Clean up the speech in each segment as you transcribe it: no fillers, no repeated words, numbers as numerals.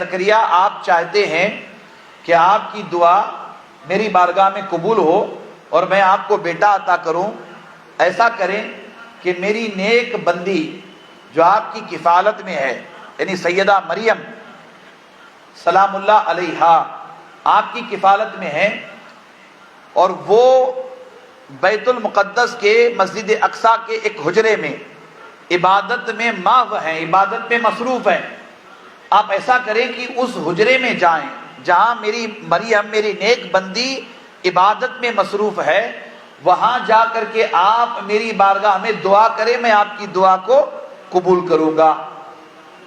زکریا آپ چاہتے ہیں کہ آپ کی دعا میری بارگاہ میں قبول ہو اور میں آپ کو بیٹا عطا کروں. ایسا کریں کہ میری نیک بندی جو آپ کی کفالت میں ہے، یعنی سیدہ مریم سلام اللہ علیہا آپ کی کفالت میں ہے، اور وہ بیت المقدس کے مسجد اقصی کے ایک حجرے میں عبادت میں محو ہیں، عبادت میں مصروف ہیں. آپ ایسا کریں کہ اس حجرے میں جائیں جہاں میری مریم میری نیک بندی عبادت میں مصروف ہے، وہاں جا کر کے آپ میری بارگاہ میں دعا کریں، میں آپ کی دعا کو قبول کروں گا.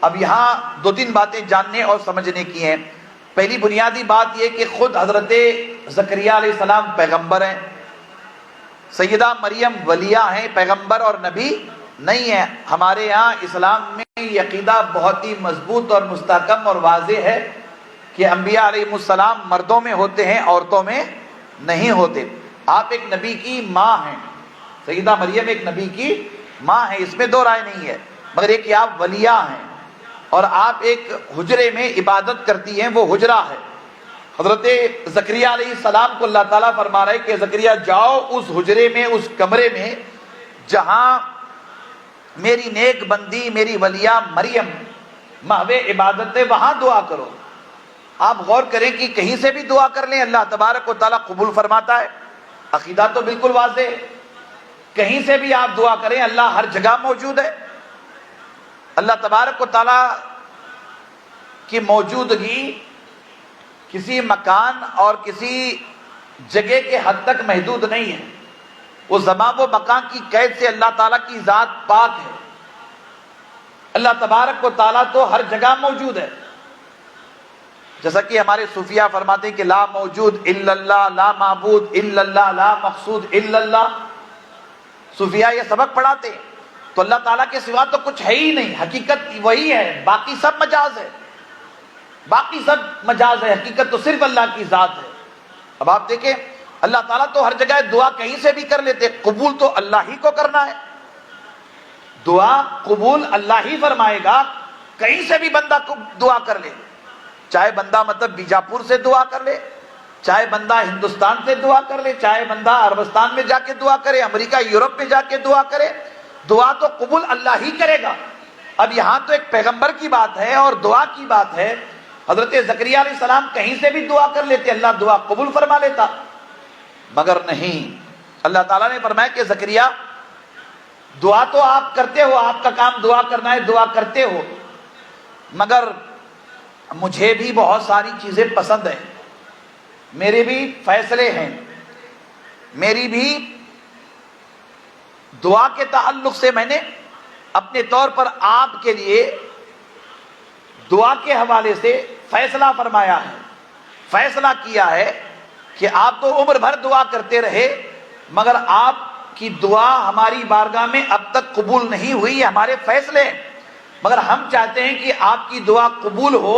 اب یہاں دو تین باتیں جاننے اور سمجھنے کی ہیں. پہلی بنیادی بات یہ کہ خود حضرت زکریا علیہ السلام پیغمبر ہیں، سیدہ مریم ولیہ ہیں، پیغمبر اور نبی نہیں ہے. ہمارے یہاں اسلام میں یہ عقیدہ بہت ہی مضبوط اور مستحکم اور واضح ہے کہ انبیاء علیہ السلام مردوں میں ہوتے ہیں، عورتوں میں نہیں ہوتے. آپ ایک نبی کی ماں ہیں، سیدہ مریم ایک نبی کی ماں ہے، اس میں دو رائے نہیں ہے، مگر ایک کہ آپ ولیہ ہیں اور آپ ایک حجرے میں عبادت کرتی ہیں، وہ حجرہ ہے. حضرت زکریا علیہ السلام کو اللہ تعالیٰ فرما رہے کہ زکریا جاؤ اس حجرے میں، اس کمرے میں جہاں میری نیک بندی میری ولیہ مریم محو عبادت ہے، وہاں دعا کرو. آپ غور کریں کہ کہیں سے بھی دعا کر لیں اللہ تبارک و تعالیٰ قبول فرماتا ہے. عقیدہ تو بالکل واضح ہے، کہیں سے بھی آپ دعا کریں اللہ ہر جگہ موجود ہے. اللہ تبارک و تعالیٰ کی موجودگی کسی مکان اور کسی جگہ کے حد تک محدود نہیں ہے. وہ زمان و مکان کی قید سے اللہ تعالیٰ کی ذات پاک ہے. اللہ تبارک و تعالیٰ تو ہر جگہ موجود ہے. جیسا کہ ہمارے صوفیہ فرماتے ہیں کہ لا موجود الا اللہ، لا معبود الا اللہ، لا مقصود الا اللہ. صوفیہ یہ سبق پڑھاتے ہیں. تو اللہ تعالیٰ کے سوا تو کچھ ہے ہی نہیں، حقیقت وہی ہے، باقی سب مجاز ہے، باقی سب مجاز ہے، حقیقت تو صرف اللہ کی ذات ہے. اب آپ دیکھیں اللہ تعالیٰ تو ہر جگہ دعا کہیں سے بھی کر لیتے، قبول تو اللہ ہی کو کرنا ہے. دعا قبول اللہ ہی فرمائے گا، کہیں سے بھی بندہ دعا کر لے، چاہے بندہ مطلب بیجاپور سے دعا کر لے، چاہے بندہ ہندوستان سے دعا کر لے، چاہے بندہ عربستان میں جا کے دعا کرے، امریکہ یورپ میں جا کے دعا کرے، دعا تو قبول اللہ ہی کرے گا. اب یہاں تو ایک پیغمبر کی بات ہے اور دعا کی بات ہے. حضرت زکریا علیہ السلام کہیں سے بھی دعا کر لیتے، اللہ دعا قبول فرما لیتا، مگر نہیں. اللہ تعالیٰ نے فرمایا کہ زکریا دعا تو آپ کرتے ہو، آپ کا کام دعا کرنا ہے، دعا کرتے ہو، مگر مجھے بھی بہت ساری چیزیں پسند ہیں، میرے بھی فیصلے ہیں، میری بھی دعا کے تعلق سے میں نے اپنے طور پر آپ کے لیے دعا کے حوالے سے فیصلہ فرمایا ہے، فیصلہ کیا ہے کہ آپ تو عمر بھر دعا کرتے رہے، مگر آپ کی دعا ہماری بارگاہ میں اب تک قبول نہیں ہوئی، یہ ہمارے فیصلے ہیں. مگر ہم چاہتے ہیں کہ آپ کی دعا قبول ہو،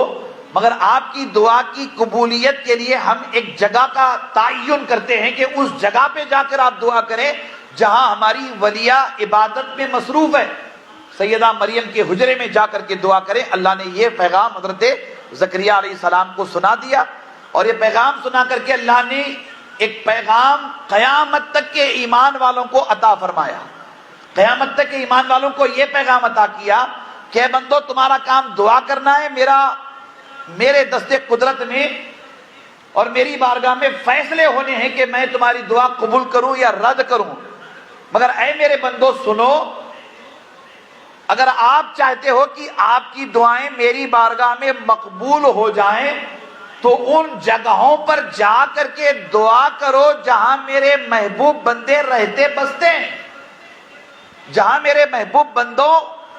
مگر آپ کی دعا کی قبولیت کے لیے ہم ایک جگہ کا تعین کرتے ہیں کہ اس جگہ پہ جا کر آپ دعا کریں جہاں ہماری ولیہ عبادت میں مصروف ہے. سیدہ مریم کے حجرے میں جا کر کے دعا کریں. اللہ نے یہ پیغام حضرت زکریا علیہ السلام کو سنا دیا، اور یہ پیغام سنا کر کے اللہ نے ایک پیغام قیامت تک کے ایمان والوں کو عطا فرمایا. قیامت تک کے ایمان والوں کو یہ پیغام عطا کیا کہ اے بندو تمہارا کام دعا کرنا ہے، میرے دست قدرت میں اور میری بارگاہ میں فیصلے ہونے ہیں کہ میں تمہاری دعا قبول کروں یا رد کروں. مگر اے میرے بندو سنو، اگر آپ چاہتے ہو کہ آپ کی دعائیں میری بارگاہ میں مقبول ہو جائیں تو ان جگہوں پر جا کر کے دعا کرو جہاں میرے محبوب بندے رہتے بستے ہیں، جہاں میرے محبوب بندوں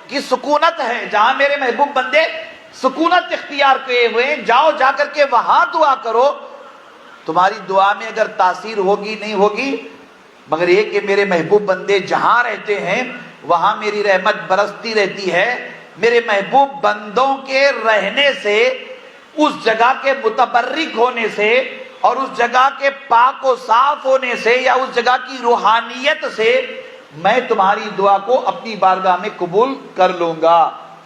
کی سکونت ہے، جہاں میرے محبوب بندے سکونت اختیار کیے ہوئے ہیں، جاؤ جا کر کے وہاں دعا کرو. تمہاری دعا میں اگر تاثیر ہوگی نہیں ہوگی، مگر یہ کہ میرے محبوب بندے جہاں رہتے ہیں وہاں میری رحمت برستی رہتی ہے. میرے محبوب بندوں کے رہنے سے، اس جگہ کے متبرک ہونے سے اور اس جگہ کے پاک و صاف ہونے سے یا اس جگہ کی روحانیت سے میں تمہاری دعا کو اپنی بارگاہ میں قبول کر لوں گا.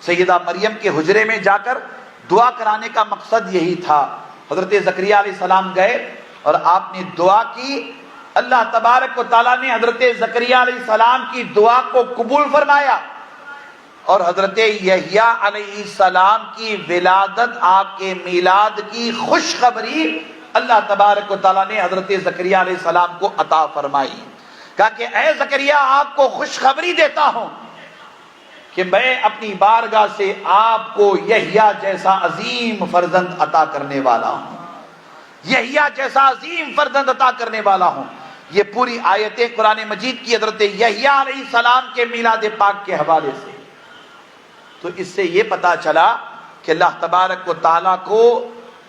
سیدہ مریم کے حجرے میں جا کر دعا کرانے کا مقصد یہی تھا۔ حضرت زکریہ علیہ السلام گئے اور آپ نے دعا کی، اللہ تبارک و تعالیٰ نے حضرت زکریہ علیہ السلام کی دعا کو قبول فرمایا، اور حضرت یحییٰ علیہ السلام کی ولادت، آپ کے میلاد کی خوشخبری اللہ تبارک و تعالیٰ نے حضرت زکریہ علیہ السلام کو عطا فرمائی۔ کہا کہ اے زکریہ، آپ کو خوشخبری دیتا ہوں کہ میں اپنی بارگاہ سے آپ کو یحییٰ جیسا عظیم فرزند عطا کرنے والا ہوں، یحییٰ جیسا عظیم فرزند عطا کرنے والا ہوں۔ یہ پوری آیتیں قرآن مجید کی حضرت یحییٰ علیہ السلام کے میلاد پاک کے حوالے سے۔ تو اس سے یہ پتا چلا کہ اللہ تبارک و تعالیٰ کو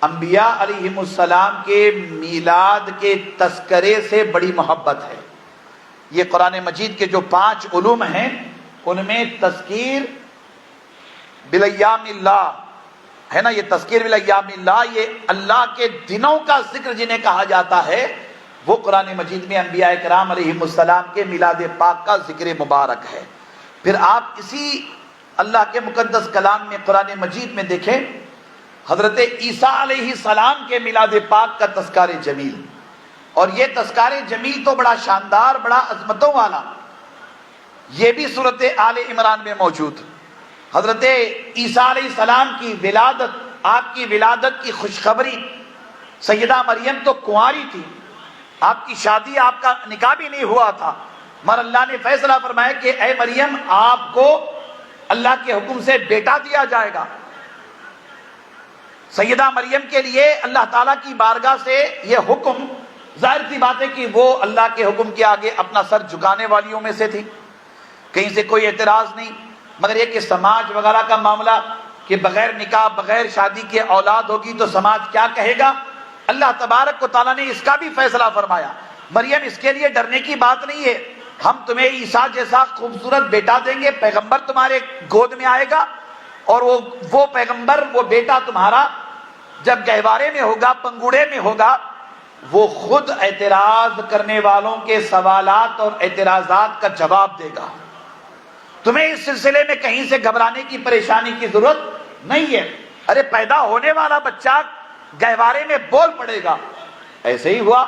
انبیاء علیہم السلام کے میلاد کے تذکرے سے بڑی محبت ہے۔ یہ قرآن مجید کے جو 5 علوم ہیں ان میں تذکیر بالایام اللہ ہے نا، یہ تذکیر بالایام اللہ، یہ اللہ کے دنوں کا ذکر جنہیں کہا جاتا ہے، وہ قرآن مجید میں انبیاء کرام علیہم السلام کے میلاد پاک کا ذکر مبارک ہے۔ پھر آپ اسی اللہ کے مقدس کلام میں قرآن مجید میں دیکھیں حضرت عیسیٰ علیہ السلام کے میلاد پاک کا تذکار جمیل، اور یہ تذکار جمیل تو بڑا شاندار، بڑا عظمتوں والا، یہ بھی سورۃ آل عمران میں موجود۔ حضرت عیسیٰ علیہ السلام کی ولادت، آپ کی ولادت کی خوشخبری، سیدہ مریم تو کنواری تھی، آپ کی شادی، آپ کا نکاح بھی نہیں ہوا تھا، مگر اللہ نے فیصلہ فرمایا کہ اے مریم، آپ کو اللہ کے حکم سے بیٹا دیا جائے گا۔ سیدہ مریم کے لیے اللہ تعالیٰ کی بارگاہ سے یہ حکم، ظاہر سی بات ہے کہ وہ اللہ کے حکم کے آگے اپنا سر جھکانے والیوں میں سے تھی، کہیں سے کوئی اعتراض نہیں، مگر یہ کہ سماج وغیرہ کا معاملہ کہ بغیر نکاح، بغیر شادی کے اولاد ہوگی تو سماج کیا کہے گا، اللہ تبارک و تعالیٰ نے اس کا بھی فیصلہ فرمایا۔ مریم، اس کے لیے ڈرنے کی بات نہیں ہے، ہم تمہیں عیسیٰ جیسا خوبصورت بیٹا دیں گے، پیغمبر تمہارے گود میں آئے گا، اور وہ پیغمبر، وہ بیٹا تمہارا جب گہوارے میں ہوگا، پنگوڑے میں ہوگا، وہ خود اعتراض کرنے والوں کے سوالات اور اعتراضات کا جواب دے گا۔ تمہیں اس سلسلے میں کہیں سے گھبرانے کی، پریشانی کی ضرورت نہیں ہے۔ ارے پیدا ہونے والا بچہ گہوارے میں بول پڑے گا۔ ایسے ہی ہوا،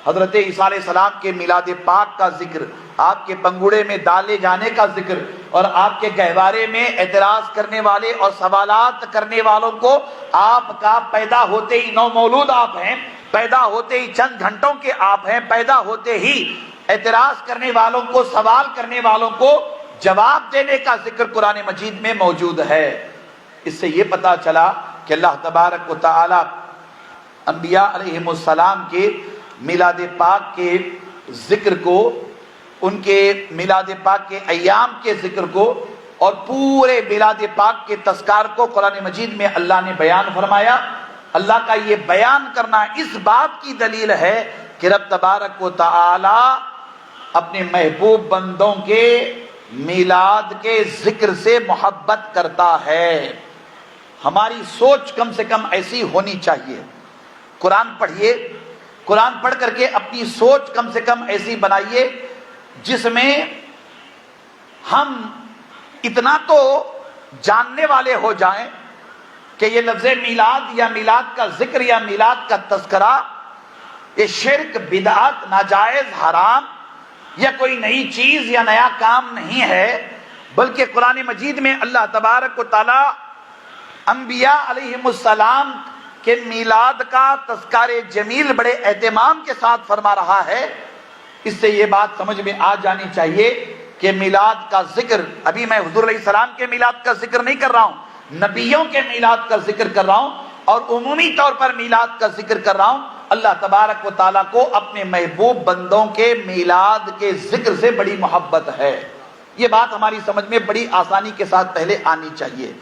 حضرت عیسیٰ علیہ السلام کے میلاد پاک کا ذکر، آپ کے پنگوڑے میں ڈالے جانے کا ذکر، اور آپ کے گہوارے میں اعتراض کرنے والے اور سوالات کرنے والوں کو، آپ کا پیدا ہوتے ہی، نومولود آپ ہیں، پیدا ہوتے ہی چند گھنٹوں کے آپ ہیں، پیدا ہوتے ہی اعتراض کرنے والوں کو، سوال کرنے والوں کو جواب دینے کا ذکر قرآن مجید میں موجود ہے۔ اس سے یہ پتا چلا کہ اللہ تبارک و تعالی انبیاء علیہم السلام کے میلاد پاک کے ذکر کو، ان کے میلاد پاک کے ایام کے ذکر کو، اور پورے میلاد پاک کے تذکار کو قرآن مجید میں اللہ نے بیان فرمایا۔ اللہ کا یہ بیان کرنا اس بات کی دلیل ہے کہ رب تبارک و تعالی اپنے محبوب بندوں کے میلاد کے ذکر سے محبت کرتا ہے۔ ہماری سوچ کم سے کم ایسی ہونی چاہیے۔ قرآن پڑھیے، قرآن پڑھ کر کے اپنی سوچ کم سے کم ایسی بنائیے جس میں ہم اتنا تو جاننے والے ہو جائیں کہ یہ لفظ میلاد یا میلاد کا ذکر یا میلاد کا تذکرہ یہ شرک، بدعت، ناجائز، حرام یا کوئی نئی چیز یا نیا کام نہیں ہے، بلکہ قرآن مجید میں اللہ تبارک و تعالی انبیاء علیہم السلام کے میلاد کا تذکار جمیل بڑے اہتمام کے ساتھ فرما رہا ہے۔ اس سے یہ بات سمجھ میں آ جانی چاہیے کہ میلاد کا ذکر، ابھی میں حضور علیہ السلام کے میلاد کا ذکر نہیں کر رہا ہوں، نبیوں کے میلاد کا ذکر کر رہا ہوں، اور عمومی طور پر میلاد کا ذکر کر رہا ہوں۔ اللہ تبارک و تعالیٰ کو اپنے محبوب بندوں کے میلاد کے ذکر سے بڑی محبت ہے۔ یہ بات ہماری سمجھ میں بڑی آسانی کے ساتھ پہلے آنی چاہیے۔